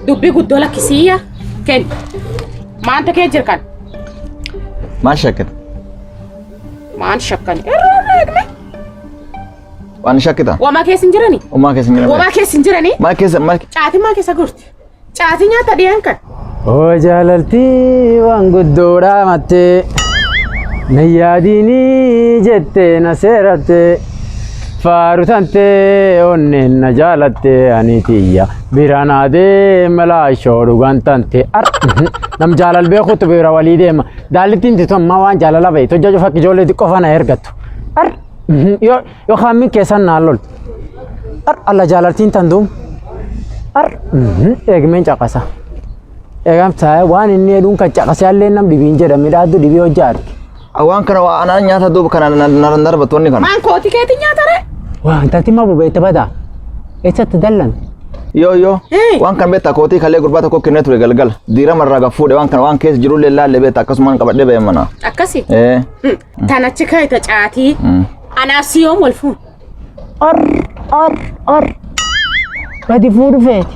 dubbii guddoo lakkisiyya kenni maanta kee jirkan maal shakkita maan shakkan irraa waan shakkita wamaa keessa hin jirani wamaa keessa hin jirani maal keessa caatii maa keessa gurti caatii nyaata dhiyan kan oo jaalaltii waan guddoodhaa mattee na yaadini jettee na seeratte faaru tantee onneen na jaalatte ani tiyya biraan adee malaa ishoo dhugaan tante nam jaalal beekutu bira walii deema daalittiin titommaa waan jaalala bahe tojjaju fakki ijoollee xiqqoo fana ergattu yoo kaammin keessan naan lol alla jaalaltiin tan duum eegmeen caqasa eegamtaa waan inni hedduun kan caqasee allee nam dhibiin jedhame dhaaddu dhibii hojjaa arge awaan kana waa anaan nyaata duuba kana narbattoonni kana maan kooti keetii nyaatare waan tatti ma bubeette badaa eessatti dallan yoo waan kan beektaa kootii kallee gurbaa tokko kennee ture galgala Diraamaa irraa fuudhe waan kana waan keessa jirullee laallee beektaa akkasumaan qabadhee ba'e mana akkasi tanachi kaayita caatii anaaf siyoom wal fuun badi fuudhu feeti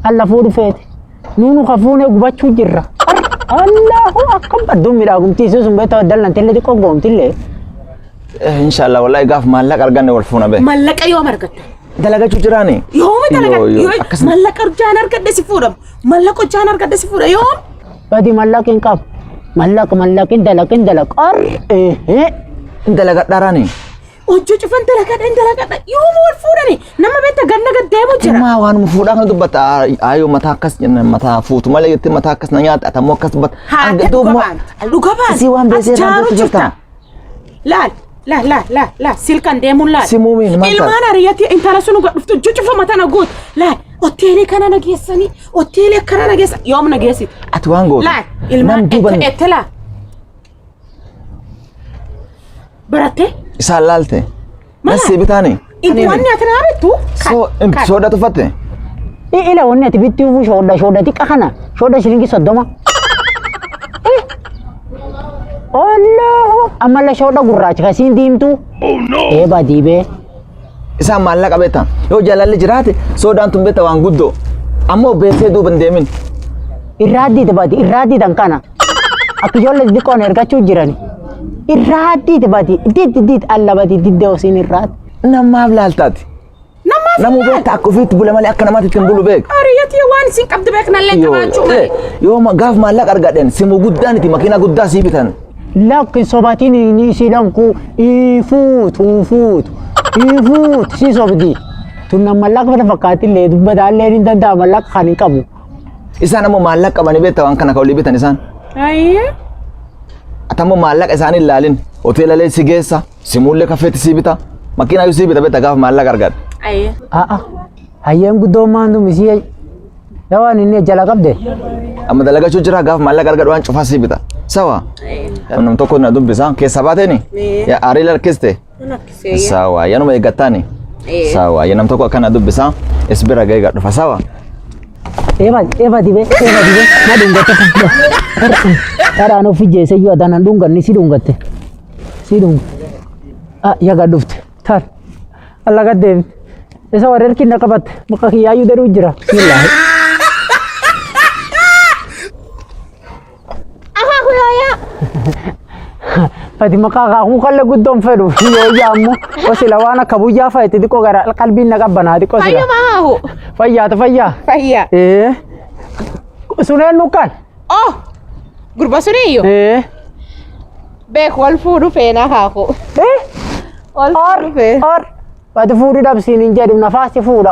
alla fuudhu feeti nuunu ka fuunee gubachuu jirra allahu akkam badduun midhaagumtiisii sun beektaa dallantillee xiqqoo goomtillee inshallah wallahi gaaf maallaqa arganne wal fuuna ba'e maallaqa yoom argatta dalagachuu jiraani yoom dalagaa maallaqa jaan argadde si fuudhamu maallaqa jaan argadde si fuudha yoom badi maallaqin qab maallaqin dalaqin dalaqar dalaga dharaani hojii cufan dalagadha yoom wal fuudhani nama beektaa ganna gaddeemu jira maa waan mu fuudhaa kana dubbata ayo mataa akkas jenna mataa fuutu malee jettee mataa akkas na nyaata atamoo akkas dubbata dhuga baan si waan beesee raaduu jirta la silkan deemuun laal simuumiin maal ilmaan ariyatii intala sunu dhuftu cucufa mataa na guut laal hoteelii kana nageessanii hoteelii akkana nageessa yoom nageessit ati waan gootu laal ilmaan ette laa baratte isaan laalte nasii bitaani inti wanni ati naa bittu soodha tuffatte ila wanni ati bitti ufu shoodha xiqqa kana shoodha shilingi 30 Allahu amala shoodha gurraacha kasiin diimtu eeba diibee isaan maallaqa beektaa yoo jaalalli jiraate soodhaan tun beektaa waan guddoo ammoo beesee duuba hin deemin irraaddiitan kana akka ijoollee xixiqqoon ergachuu jirani irraaddiiti diid alla badi diddee osiin irraatti namaaf laaltaati namu beektaa akka ofiitti bula malee akka namaatti ittiin bulu beek ariyatii waan isin qabdu beeknallee qabaachuu malee yoo gaaf maallaqa argadhen simu guddaan itti makiinaa guddaa sii bitan lakkin sobatiin ni silanku ifuutu si sobdi tunna maallaqa fata fakkaatillee dubbataallee ni danda'a maallaqa kan hin qabu isaan ammoo maallaqa qabanii beektaa waan kana ka'ulii bitan isaan atammoo maallaqa isaan hin laalin hoteelalee si geessa simuullee kafeetti sii bita makiinaa sii bita beektaa gaaf maallaqa argadhe hayyeen guddoo maandu misii yawaan inni jala qabde amma dalagachuu jira gaaf maallaqa argadhe waan cufaa sii bita sawa nam tokko na dubbisa keessa baateeni ya arii larkiste sawa yanuma eeggattaani sawa ya nam tokko akkana dubbisa isbira ga'ee dhufa sawa eva dibe na dungatte taraan ofi jeese yoo adanan dunganni si dungatte yaga dhufte tar alla gaddeem isa warreerki na qabatte muka kiyyaayyuu daruu jira bismillaahi fati maka aku kalle guddom fedu yo jammo wasila wana kabuja fayti diko gara qalbin na qabbana diko sila ayyo maahu fayya sunen nukan gurba suniyo beek wal fuudhu feena haaku wal fuudhu fee fati fuudhu dabsinin jedhu nafaasi fuudha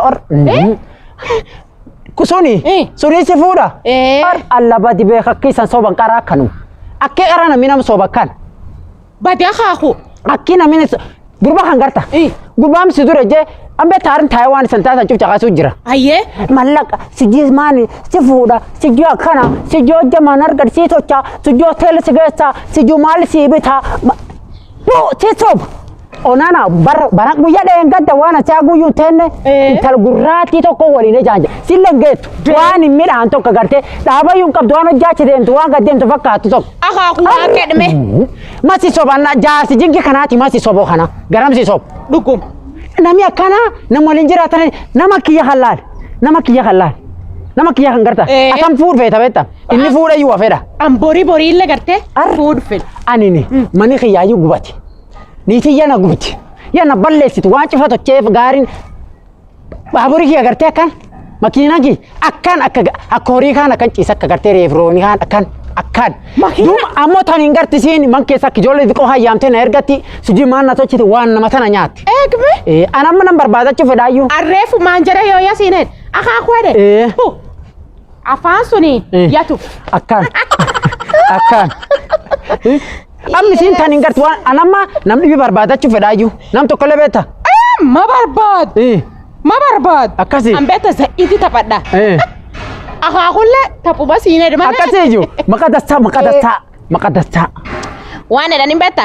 kusuni suni si fuudha alla badi beek akkisan soban qaraa kanu akke qarana minam sobakan badi haaku akkina min gurba kan garta gurba am sidure je ambe tarin Taiwan santasa cufca kasu jira ayye mallaka sijis mani sifuda sijo kana sijo jamanar gad si tocha sijo tel sigesa sijo mal si bita bo tetop onana barak buya de gadda wana chagu yu tenne tal gurrati to ko wali ne janja silengetu wani mira anto ka garte daba yun kab doano jache de to wanga dem to fakatu to aha ku akedme masi sobana jasi jingi kanati masi sobo kana garam si sob dukum nami akkana nama waliin jiraatan nama kiyya halal nama kiyya halal nama kiyya kan garta atam fuud feeta beetta inni fuudha iyyuu afeedha An borii illee gartee fuudhu fedha. anini mani kiyya iyyuu gubate niitii yana gubate yana balleessitu waan cifa tocheef gaariin baaburii kiyya gartee akkan makiinaa kiyya akkan akka horii kaan akkan ciisa akka gartee reefroonii kaan akkan duuba ammoo tan hin gartisiin man keessa akka ijoollee xiqqoo hayyaamtee na ergatti sujii maan na tolchite waan nama tana nyaatti. Eegme. Anamma nan barbaadachuu fedhaayyuu. Arreefu maanjara yoo yasiineen akaakuu ede. Afaan suni yatu. Akkaan akkaan. Amni siin tan hin garti waan anamma nam dhibi barbaadachuu fedhaayyuu nam tokkollee beekta. Ma barbaadu. Ma barbaadu. Akkasii. An beekta za'iiti taphadha. Akaakulle taphuma siinee malee. Akkasii iyyuu maqaa dastaa. Waan edhan hin beekta.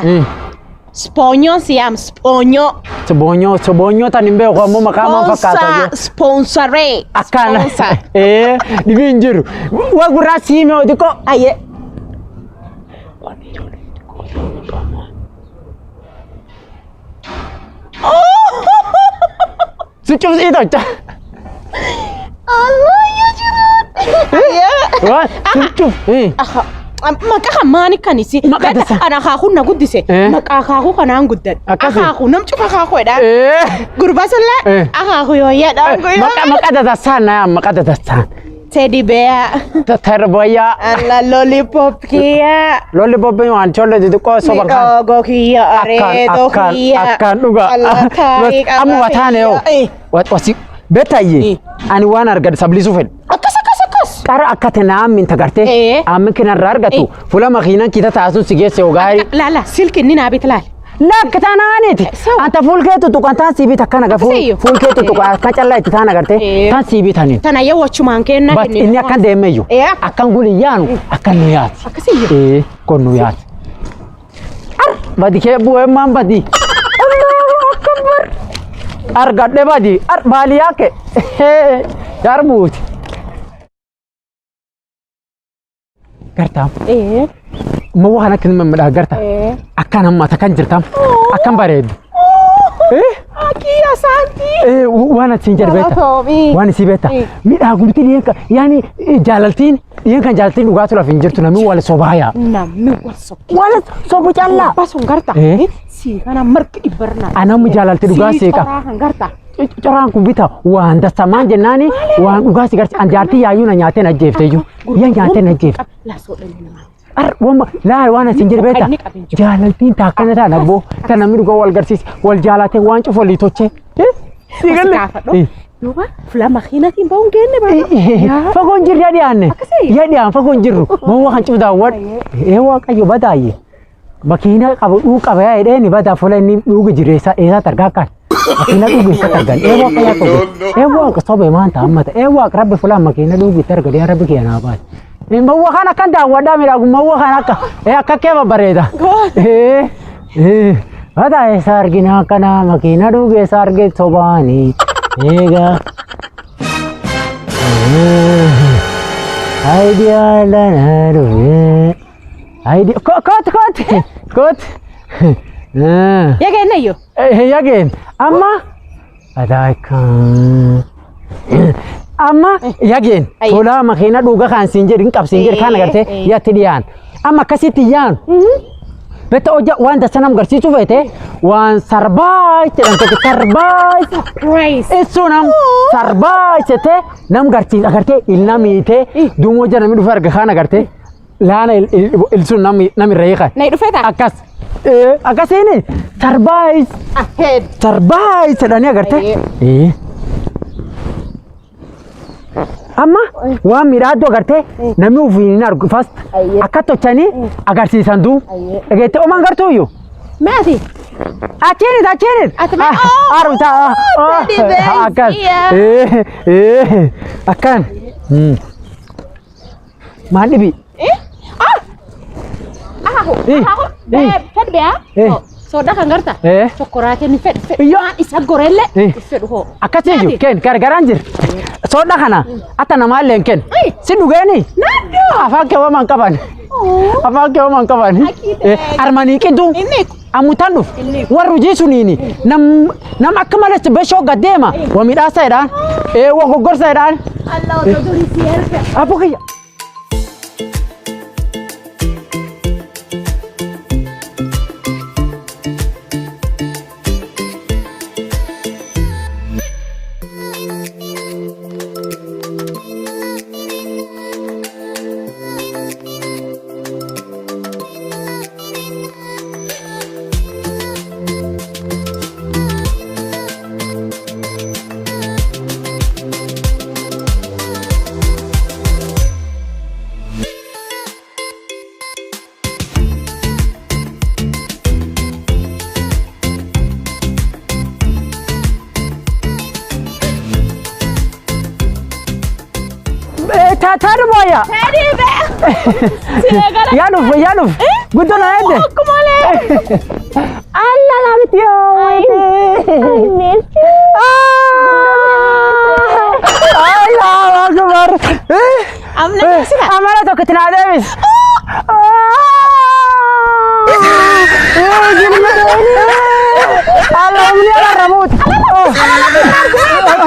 Sponyoon siyaam sponyo. Sobonyo tan hin beeku ammoo maqaa maan fakkaata. Sponsoree. Akkaan. Dhibi hin jiru. Waa gurraa siimee xiqqoo. Ayyee. Sucuk itu. Allah ya jiran. Wah, sucuk. Maka hamani kan isi. Maka dasa. Anak aku nak gudise. Maka aku kan ang gudat. Aku nam cuma aku dah. Gurba sulle. Aku yo ya dah. Maka dasa na, maka dasa. Teddy bear. Terboya. Allah lollipop kia. Lollipop yang ancol itu kok sobat kan. Go kia. Akan juga. Amu watane yo. Wasi beta ye. Ani wan arga sabli sufel. Akas. Kara akatena min tagart amin kena rargatu fula makina kita tasun sige se ogari la silk ni nabi talal la katana anete anta ful ketu tu kan sibi takana ga ful ketu tu ka challa itana garte tan sibi tanin tana ye wachuman kenna bas inni akan de meyo akan guli yanu akan nuyat akasi kon nuyat badi ke bu emam badi Allahu akbar argadde badi bali yake yarbut gartam ma waxana kan ma garta akan amma takan jirtam akan bared aki asanti wana tinjar beta wana si beta mi da gurti yanka yani jalaltin yanka jalaltin ugatu la finjirtu na mi wala sobaya mi wala sobu challa basun garta si kana mark ibarna ana mi jalaltin ugasi ka garta Corang ku bita wan da saman jenani wan ugasi garti anjarti yayu na nyate na jefteju ya nyate na jef wama la wana sinjir beta jalaltin takana ta nabbo kana mi go wal garsis wal jalate wan cu foli toche sigalle Duba fula makina tin baun genne ba fagon jir ya dianne ya dian fagon jirru mo wa kan cu da wad wa kayo badaye makina qabu du qabaya ide ni bada fula ni du jiresa esa targakan makina du bisa targan ewa kaya ko ewa ka sobe man ta amma ewa rabbi fula makina du bitar gadi rabbi kiyana ba mawa kana kan da wada mi ragu mawa kana ka akka ke bareda ada sargina kana makina du ge sarge sobani ega idea la ru idea kot yagen ayo yagen amma adaikan amma yagen fula makina duga kan sinjir kan agarte ya tidian amma kasitiyan beta oja wan da sanam garsi tu vete wan sarbai teran to sarbai rice esunam sarbai tete nam garsi agarte ilnami te dumo jana mi du farga khana agarte lana il sun nami reyka nay du feta akas ini sarbai ahead sarbai sedani agarte amma wa mirado agarte nami ufina fast akato chani agarsi sandu agete o mangarto yo mati acheni atma arta akan akan malibi fed bea so da kan garta chokorate ni fed yo isa gorelle fed ho akaseju ken gargaranjir so da kana atana malen ken sidu gani nado afake wa man kaban armani kidu amutan dhuf warru jiisuniini nam akka malee beshoo gaddeema wa midhaasaadhaan wa goggorsaadhaan Allah otoo durii si erga. abbo kiyya. Tadi boya. Tadi be. Silakan. Yanuf. Betul lah itu. Kemana? Allah lah betul. Allah Akbar. Amna sih. Amala tu kita ada bis. Allah mulia ramut.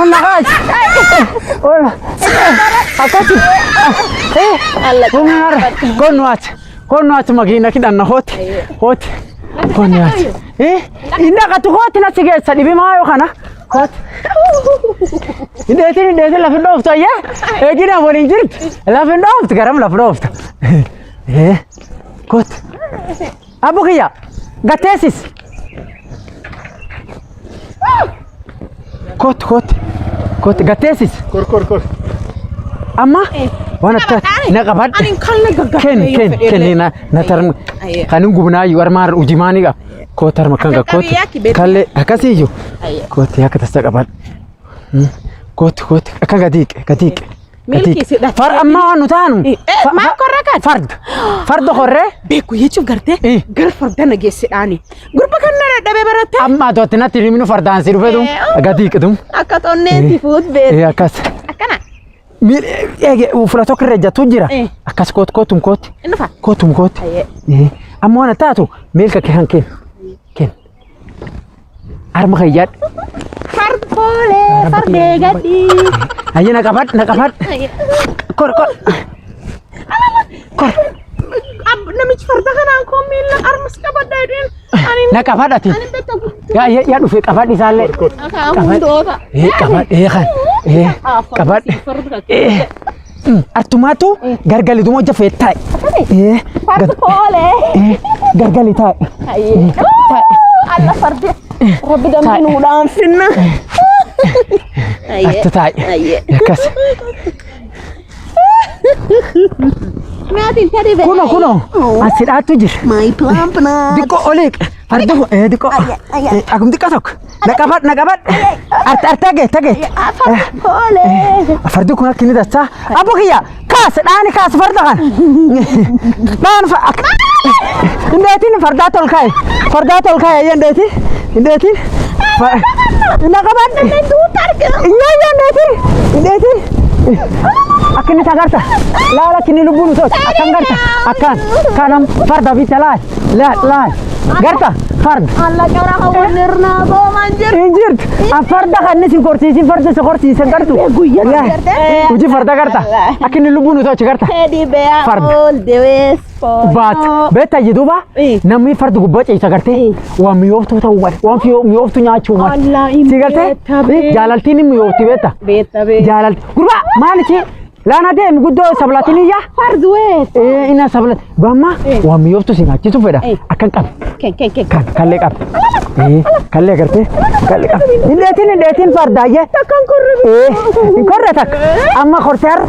Nakas. Akati. Allah. Umar. Konwat magina kita nahot. Hot. Konwat. Indah katu hot nasi guys. Sadi bimayo kana. Hot. Ini lafin doft ya. Gina boleh jirt. Lafin doft garam lafin doft. Hot. Abu kia. Gatesis. Kot gatesis. Kor. Amma wana ta na gabat Anin kalla gagga. Ken na tar kanun gubna yu armar ujimani ga ko tar makanga kot kalle akasi yu kot ya ka tasta gabat kot akaga dik Milki sida. far amma wanu tanu Ma korrakan. fard horre Beeku jechuun gartee gar fardana geessidhaani. Gurba kan nana dhabe baratte. amma dotinatti riminu fardan siru fedum gadik dum Akka xonneeti fuut beet. akas Akkana. mil ege ufrato kreja tujira akas kotum Innufa. kotum amma wana tatu milka ke hanken ken arma khayyad Fard pole. Fardee gaddi. ayo nak kapat kor Namichi farda kanaan koo miila armas qabadhaa jedheen. nak kapat ati Ani beektaa ya dhufe kapat isalle Akka hundoota. kapat kan kapat artumatu gargali dumo jafetai Fard pole. gargali tai Allah fardee. Rabbi dambinuudhaan finna. artu tai yakas Maatiin tadi be. kuno asidatu jir My plan. diko olik fardu diko akum dikatok nakabat tage Pole. fardu kuna kini dasta abu kiya kas farda kan dan indetin farda tol kai ya indetin nakabat Dutar ke. iya indetin akin tagarta la kini lubun sos akan garta akan kanam farda bitalas la garta fard Allah kara hawanirna bo manjir. injirt farda kan nisin farda se gartu Guyya. uji farda garta akin lubun sos garta Teddy bear Fard. all the way for. bat beta jiduba nami fardu gubbace isa garte wa miyoftu tawwal wa fi miyoftu nyaachu mat Allah sigarte jalaltini miyofti beta Beta be. jalal kurba maliki lana dem guddo sablatiniya Fard wet. ina sablat bama wa miyoftu singachi tu feda akan kap Ken. kan kalle kap kalle garte kalle kap indetin farda ye Takkan kurri. korre tak amma khorsar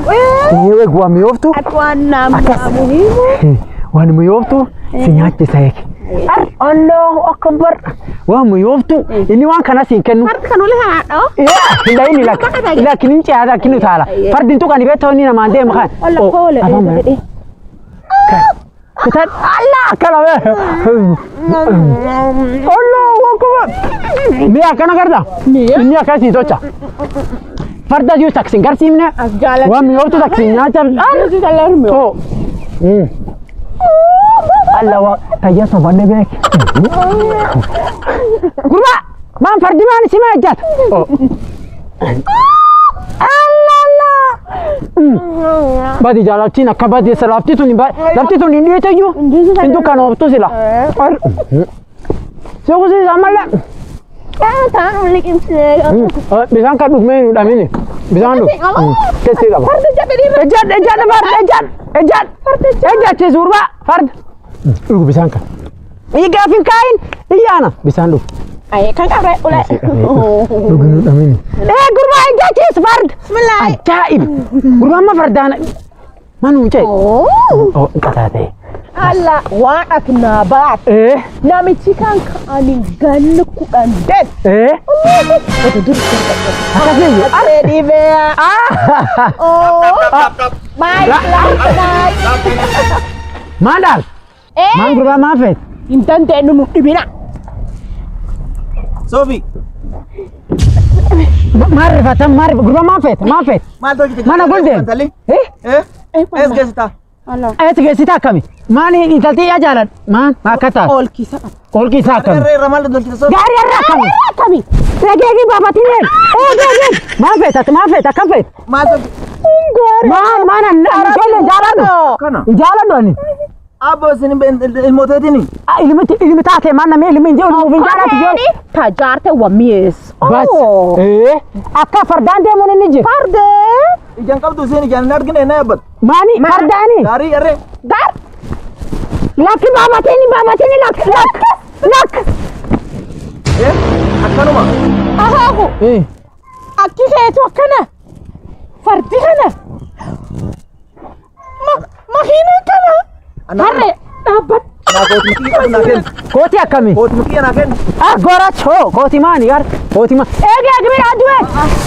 we wa miyoftu Atwana Akas. muhimu. wan miyoftu singachi sayek Allahu akbar wa miyoftu ini wan kana sinkennu Fard kan ule haadho. ila ini lakin inci ada kinu tala fardin tu kan beto ni na mande makan Allah pole. kita Allah kalau Allahu akbar ni akan karda ini akan si tocha farda ju taksin garsimne Asjala. wa miyoftu taksin nyacha Jalar mo. oh Allah wa tayya sobanne bek. Gurba man fardi man sima ajat. Allah. Badi jalati na kabadi salafti tu ni ba. Lafti tu ni dia tayu. Itu kan opto sila. Siapa sih samala? Tahan ulik insek. Bisa angkat duk main udah ini. Bisa angkat. Kesi apa? Fard jadi. Ejat cezurba. Fard. Lu bisa angkat. Ini gafin kain. Iya na. Bisa angkat. Ay kan kabre ulek. Duk ini udah ini. Gurba ejat cez Fard. Bismillah. Ajaib. Gurba ma Fardana. Manu cek. Oh, kata teh. Allah waɗat na ba namichi kanka anin ganni kuɗan det wata durki haka zai yi ready bear my Mandal man gurba ma fet intante nunu ɗibina Sofi mari fatan mari gurba ma fet mana golden es gesita sita kami mani intalti ya jalan man makata all kisa kami ramal dol kita Sofi gari arra kami lagi baba tinen gari ma fet kan fet mana jalan do ni abo sini ilmotetini ilmi taate mana me ilmi je ulu vinjara ti tajarte wa mies bas akka fardante mon ni je farde ijan kabdu sini jan nargine na yabat mani fardani dari arre dar laki baba tini lak akkanuma ahaku akki keetu akkana fardi kana mahina kana harre dhaabbat kooti akkami goracho kooti maani gar kooti ma ege agmi adwe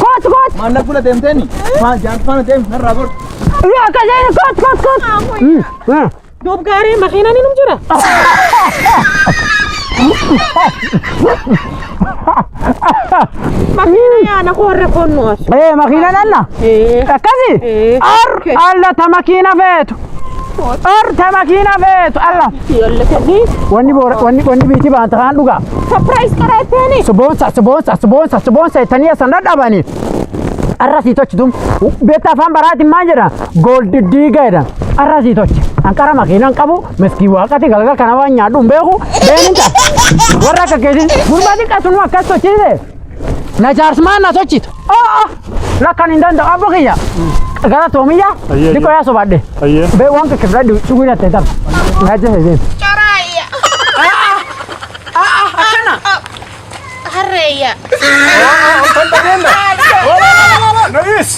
koot manna kula demteni ma jan fana dem harra god ya ka jeni koot doob gaarii makiinaan inum jira makiina yaana korre konnoos makiina nanna akkasi alla ta makiina feetu ta makiina feetu alla yolle kenni wanni biti baanta kaan dhuga surprise qareeteeni suboonsa taniya san dhadhabani arrasii tochi dum beetta afaan baraatiin maal jedha gold diiga jedhan arrasii tochi anqara makiinaan qabu miskii waaqati galgal kana waan nyaadhu hin beeku beeninta warra akka keesin gurba xiqqaasunuma akkas tochiise na jaarsmaan na tochitu lakkan hin danda'u abbo kiyya gara toomiyya xiqqoo yaa sobaadhe bee waan kekkefladhu suguu hidhatte dab naajjese deem carayya akkana harreeyya Nice.